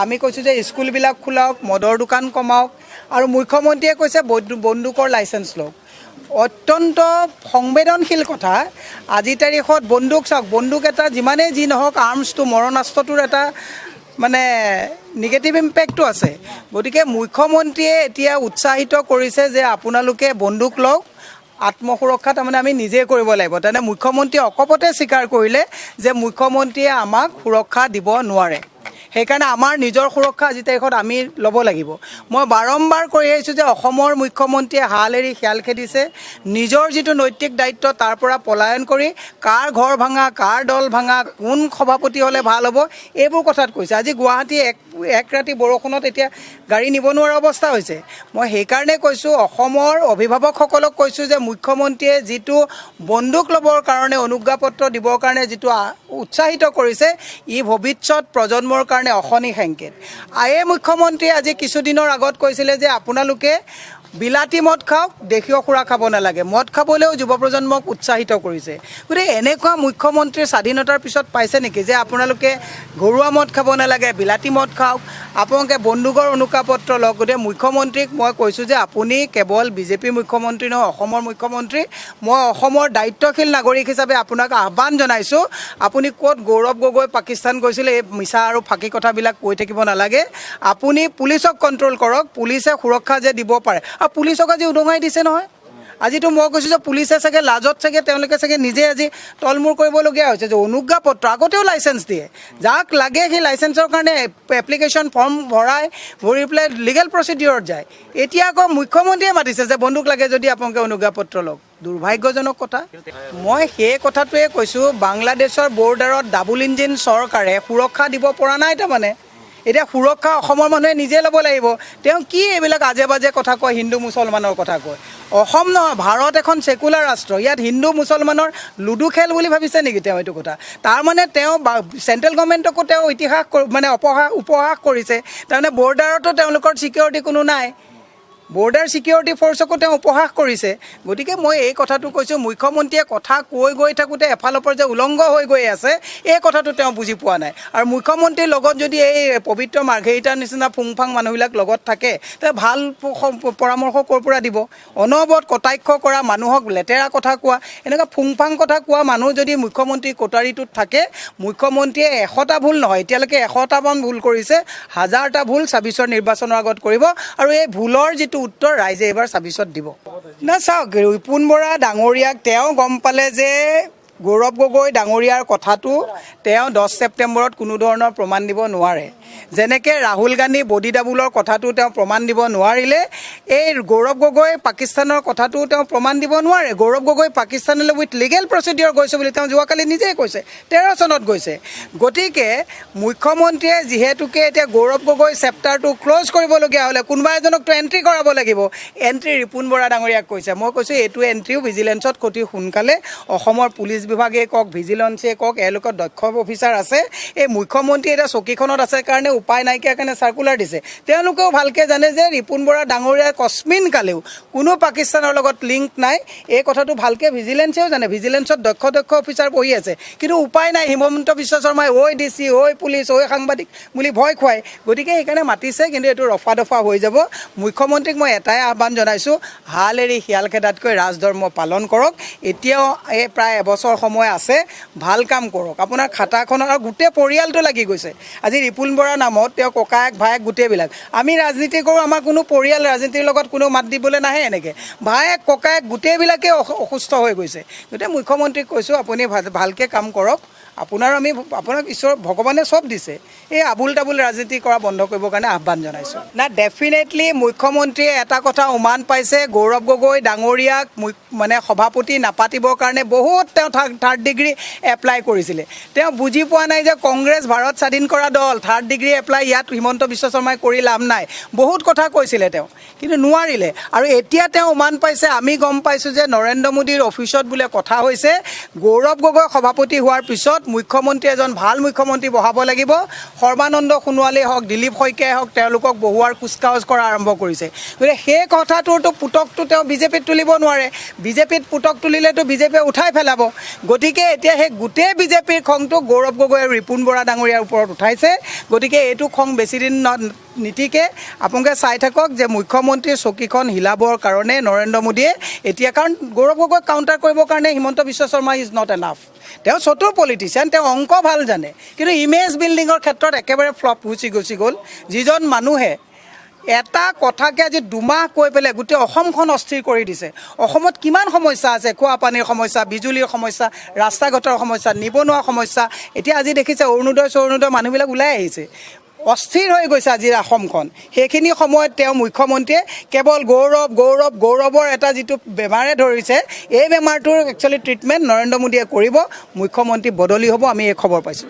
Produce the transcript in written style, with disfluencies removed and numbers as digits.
আমি কৈছোঁ যে স্কুলবিলাক খোলাওক, মদৰ দোকান কমাওক, আৰু মুখ্যমন্ত্ৰীয়ে কৈছে বন্দুকৰ লাইচেঞ্চ লওক। অত্যন্ত সংবেদনশীল কথা। আজিৰ তাৰিখত বন্দুক চাওক, বন্দুক এটা যিমানেই যি নহওক আৰ্মছটো মৰণাস্ত্ৰটোৰ এটা মানে নিগেটিভ ইম্পেক্টটো আছে। গতিকে মুখ্যমন্ত্ৰীয়ে এতিয়া উৎসাহিত কৰিছে যে আপোনালোকে বন্দুক লওক, আত্মসুৰক্ষা তাৰমানে আমি নিজে কৰিব লাগিব। তেনে মুখ্যমন্ত্ৰীয়ে অকপতে স্বীকাৰ কৰিলে যে মুখ্যমন্ত্ৰীয়ে আমাক সুৰক্ষা দিব নোৱাৰে। সেইকাৰণে আমাৰ নিজৰ সুৰক্ষা আজি তাৰিখত আমি ল'ব লাগিব। মই বাৰম্বাৰ কৈ আহিছোঁ যে অসমৰ মুখ্যমন্ত্ৰীয়ে হাল এৰি শিয়াল খেদিছে। নিজৰ যিটো নৈতিক দায়িত্ব তাৰ পৰা পলায়ন কৰি কাৰ ঘৰ ভাঙা, কাৰ দল ভাঙা, কোন সভাপতি হ'লে ভাল হ'ব, এইবোৰ কথাত কৈছে। আজি গুৱাহাটী এক ৰাতি বৰষুণত এতিয়া গাড়ী নিব নোৱাৰা অৱস্থা হৈছে। মই সেইকাৰণে কৈছোঁ, অসমৰ অভিভাৱকসকলক কৈছোঁ যে মুখ্যমন্ত্ৰীয়ে যিটো বন্দুক ল'বৰ কাৰণে অনুজ্ঞাপত্ৰ দিবৰ কাৰণে যিটো উৎসাহিত কৰিছে, ই ভৱিষ্যত প্ৰজন্মৰ কাৰণে অশনি সংকেত। মুখ্যমন্ত্ৰীয়ে আজি কিছুদিনৰ আগত কৈছিলে যে আপোনালোকে বিলাতী মদ খাওক, দেশীয় সুৰা খাব নালাগে। মদ খাবলৈও যুৱ প্ৰজন্মক উৎসাহিত কৰিছে। গতিকে এনেকুৱা মুখ্যমন্ত্ৰীৰ স্বাধীনতাৰ পিছত পাইছে নেকি যে আপোনালোকে ঘৰুৱা মদ খাব নালাগে, বিলাতী মদ খাওক, আপোনালোকে বন্দুকৰ অনুজ্ঞাপত্ৰ লওক। গতিকে মুখ্যমন্ত্ৰীক মই কৈছোঁ যে আপুনি কেৱল বিজেপিৰ মুখ্যমন্ত্ৰী নহয়, অসমৰ মুখ্যমন্ত্ৰী। মই অসমৰ দায়িত্বশীল নাগৰিক হিচাপে আপোনাক আহ্বান জনাইছোঁ, আপুনি ক'ত গৌৰৱ গগৈ পাকিস্তান গৈছিলে এই মিছা আৰু ফাঁকি কথাবিলাক কৈ থাকিব নালাগে। আপুনি পুলিচক কণ্ট্ৰল কৰক, পুলিচে সুৰক্ষা যে দিব পাৰে। আৰু পুলিচক আজি উদঙাই দিছে নহয়। আজিতো মই কৈছোঁ যে পুলিচে চাগে লাজত চাগে তেওঁলোকে চাগে নিজে আজি তলমূৰ কৰিবলগীয়া হৈছে যে অনুজ্ঞাপত্ৰ আগতেও লাইচেঞ্চ দিয়ে, যাক লাগে সেই লাইচেঞ্চৰ কাৰণে এপ্লিকেশ্যন ফৰ্ম ভৰি পেলাই লিগেল প্ৰচিডিউৰত যায়। এতিয়া আকৌ মুখ্যমন্ত্ৰীয়ে মাতিছে যে বন্দুক লাগে যদি আপোনালোকে অনুজ্ঞাপত্ৰ লওক। দুৰ্ভাগ্যজনক কথা। মই সেই কথাটোৱে কৈছোঁ, বাংলাদেশৰ বৰ্ডাৰত ডাবুল ইঞ্জিন চৰকাৰে সুৰক্ষা দিব পৰা নাই। তাৰমানে এতিয়া সুৰক্ষা অসমৰ মানুহে নিজে ল'ব লাগিব। তেওঁ কি এইবিলাক আজে বাজে কথা কয়, হিন্দু মুছলমানৰ কথা কয়। অসম নহয়, ভাৰত এখন ছেকুলাৰ ৰাষ্ট্ৰ। ইয়াত হিন্দু মুছলমানৰ লুডু খেল বুলি ভাবিছে নেকি তেওঁ এইটো কথা? তাৰমানে তেওঁ চেণ্ট্ৰেল গভৰ্ণমেণ্টকো তেওঁ উপহাস কৰিছে। তাৰমানে বৰ্ডাৰতো তেওঁলোকৰ ছিকিউৰিটি কোনো নাই, বৰ্ডাৰ ছিকিউৰিটি ফ'ৰ্চকো তেওঁ উপহাস কৰিছে। গতিকে মই এই কথাটো কৈছোঁ, মুখ্যমন্ত্ৰীয়ে কথা কৈ গৈ থাকোঁতে এফালৰ পৰা যে উলংঘ হৈ গৈ আছে, এই কথাটো তেওঁ বুজি পোৱা নাই। আৰু মুখ্যমন্ত্ৰীৰ লগত যদি এই পবিত্ৰ মাৰ্ঘেৰিটাৰ নিচিনা ফুংফাং মানুহবিলাক লগত থাকে, তে ভাল পৰামৰ্শ ক'ৰ পৰা দিব? অনবৰত কটাক্ষ কৰা, মানুহক লেতেৰা কথা কোৱা, এনেকুৱা ফুংফাং কথা কোৱা মানুহ যদি মুখ্যমন্ত্ৰীৰ কোটাৰীটোত থাকে, মুখ্যমন্ত্ৰীয়ে 100টা ভুল নহয়, এতিয়ালৈকে 100টামান ভুল কৰিছে, 1000টা ভুল 26ৰ নিৰ্বাচনৰ আগত কৰিব। আৰু এই ভুলৰ যিটো উত্তৰ ৰাইজে এইবাৰ 26ত দিব। না চাওক, ৰিপুণ বৰা ডাঙৰীয়াক তেওঁ গম পালে যে গৌৰৱ গগৈ ডাঙৰীয়াৰ কথাটো তেওঁ 10 ছেপ্টেম্বৰত কোনো ধৰণৰ প্ৰমাণ দিব নোৱাৰে। যেনেকৈ ৰাহুল গান্ধী বডি ডাবুলৰ কথাটো তেওঁ প্ৰমাণ দিব নোৱাৰিলে, এই গৌৰৱ গগৈ পাকিস্তানৰ কথাটো তেওঁ প্ৰমাণ দিব নোৱাৰে। গৌৰৱ গগৈ পাকিস্তানলৈ উইথ লিগেল প্ৰচিডিউৰ গৈছে বুলি তেওঁ যোৱাকালি নিজেই কৈছে, 13 চনত গৈছে। গতিকে মুখ্যমন্ত্ৰীয়ে যিহেতুকে এতিয়া গৌৰৱ গগৈ চেপ্টাৰটো ক্ল'জ কৰিবলগীয়া হ'লে কোনোবা এজনকতো এণ্ট্ৰি কৰাব লাগিব। এণ্ট্ৰি ৰিপুণ বৰা ডাঙৰীয়াক কৈছে। মই কৈছোঁ এইটো এণ্ট্ৰিও ভিজিলেন্সত অতি সোনকালে অসমৰ পুলিচ বিভাগেই কওক, ভিজিলেন্সেই কওক, এওঁলোকৰ দক্ষ অফিচাৰ আছে। এই মুখ্যমন্ত্ৰী এতিয়া চকীখনত আছে কাৰণে উপায় নাইকিয়া কাৰণে চাৰ্কুলাৰ দিছে। তেওঁলোকেও ভালকৈ জানে যে ৰিপুণ বৰা ডাঙৰীয়াৰ কস্মিন কালেও কোনো পাকিস্তানৰ লগত লিংক নাই। এই কথাটো ভালকৈ ভিজিলেন্সেও জানে, ভিজিলেন্সত দক্ষ অফিচাৰ বহি আছে। কিন্তু উপায় নাই, হিমন্ত বিশ্ব শৰ্মাই ঐ DC, ঐ পুলিচ, ঐ সাংবাদিক বুলি ভয় খুৱায়। গতিকে সেইকাৰণে মাতিছে, কিন্তু এইটো ৰফা দফা হৈ যাব। মুখ্যমন্ত্ৰীক মই এটাই আহ্বান জনাইছোঁ, হাল এৰি শিয়াল খেদাতকৈ ৰাজধৰ্ম পালন কৰক। এতিয়াও এই প্ৰায় এবছৰ সময় আছে, ভাল কাম কৰক। আপোনাৰ খাটাখনৰ আৰু গোটেই পৰিয়ালটো লাগি গৈছে। আজি ৰিপুণ বৰাৰ নামত তেওঁ ককায়েক ভায়েক গোটেইবিলাক। আমি ৰাজনীতি কৰোঁ, আমাৰ কোনো পৰিয়াল ৰাজনীতিৰ লগত কোনো মাত দিবলৈ নাহে। এনেকৈ ভায়েক ককায়েক গোটেইবিলাকেই অসুস্থ হৈ গৈছে। গতিকে মুখ্যমন্ত্ৰীক কৈছোঁ, আপুনি ভালকৈ কাম কৰক। আপোনাক ঈশ্বৰ ভগৱানে চব দিছে, এই আবুল তাবুল ৰাজনীতি কৰা বন্ধ কৰিবৰ কাৰণে আহ্বান জনাইছোঁ। না ডেফিনেটলি মুখ্যমন্ত্ৰীয়ে এটা কথা উমান পাইছে, গৌৰৱ গগৈ ডাঙৰীয়াক মানে সভাপতি নাপাতিবৰ কাৰণে বহুত তেওঁ 3rd ডিগ্ৰী এপ্লাই কৰিছিলে। তেওঁ বুজি পোৱা নাই যে কংগ্ৰেছ ভাৰত স্বাধীন কৰা দল, 3rd ডিগ্ৰী এপ্লাই ইয়াত হিমন্ত বিশ্ব শৰ্মাই কৰি লাভ নাই। বহুত কথা কৈছিলে তেওঁ, কিন্তু নোৱাৰিলে। আৰু এতিয়া তেওঁ উমান পাইছে, আমি গম পাইছোঁ যে নৰেন্দ্ৰ মোদীৰ অফিচত বোলে কথা হৈছে, গৌৰৱ গগৈ সভাপতি হোৱাৰ পিছত মুখ্যমন্ত্ৰী এজন ভাল মুখ্যমন্ত্ৰী বহাব লাগিব, সৰ্বানন্দ সোণোৱালেই হওক দিলীপ শইকীয়াই হওক তেওঁলোকক বহুৱাৰ কুচকাৱাজ কৰা আৰম্ভ কৰিছে গতিকে সেই কথাটোৰতো পুতকটো তেওঁ বিজেপিত তুলিব নোৱাৰে বিজেপিত পুতক তুলিলেতো বিজেপিয়ে উঠাই পেলাব গতিকে এতিয়া সেই গোটেই বিজেপিৰ খংটো গৌৰৱ গগৈ আৰু ৰিপুণ বৰা ডাঙৰীয়াৰ ওপৰত উঠাইছে গতিকে এইটো খং বেছিদিন নীতিকে আপোনালোকে চাই থাকক যে মুখ্যমন্ত্ৰীৰ চকীখন হিলাবৰ কাৰণে নৰেন্দ্ৰ মোদীয়ে এতিয়া কাৰণ গৌৰৱ গগৈক কাউণ্টাৰ কৰিবৰ কাৰণে Himanta Biswa Sarma is not enough তেওঁ চতুৰ পলিটিচিয়ান তেওঁ অংক ভাল জানে কিন্তু ইমেজ বিল্ডিঙৰ ক্ষেত্ৰত একেবাৰে ফ্লপ গুচি গ'ল যিজন মানুহে এটা কথাকে আজি দুমাহ কৈ পেলাই গোটেই অসমখন অস্থিৰ কৰি দিছে অসমত কিমান সমস্যা আছে খোৱা পানীৰ সমস্যা বিজুলীৰ সমস্যা ৰাস্তা ঘাটৰ সমস্যা নিবনুৱা সমস্যা এতিয়া আজি দেখিছে অৰুণোদয় মানুহবিলাক ওলাই আহিছে অস্থিৰ হৈ গৈছে আজিৰ অসমখন সেইখিনি সময়ত তেওঁ মুখ্যমন্ত্ৰীয়ে কেৱল গৌৰৱৰ এটা যিটো বেমাৰে ধৰিছে এই বেমাৰটোৰ একচুৱেলি ট্ৰিটমেণ্ট নৰেন্দ্ৰ মোদীয়ে কৰিব মুখ্যমন্ত্ৰী বদলি হ'ব আমি এই খবৰ পাইছোঁ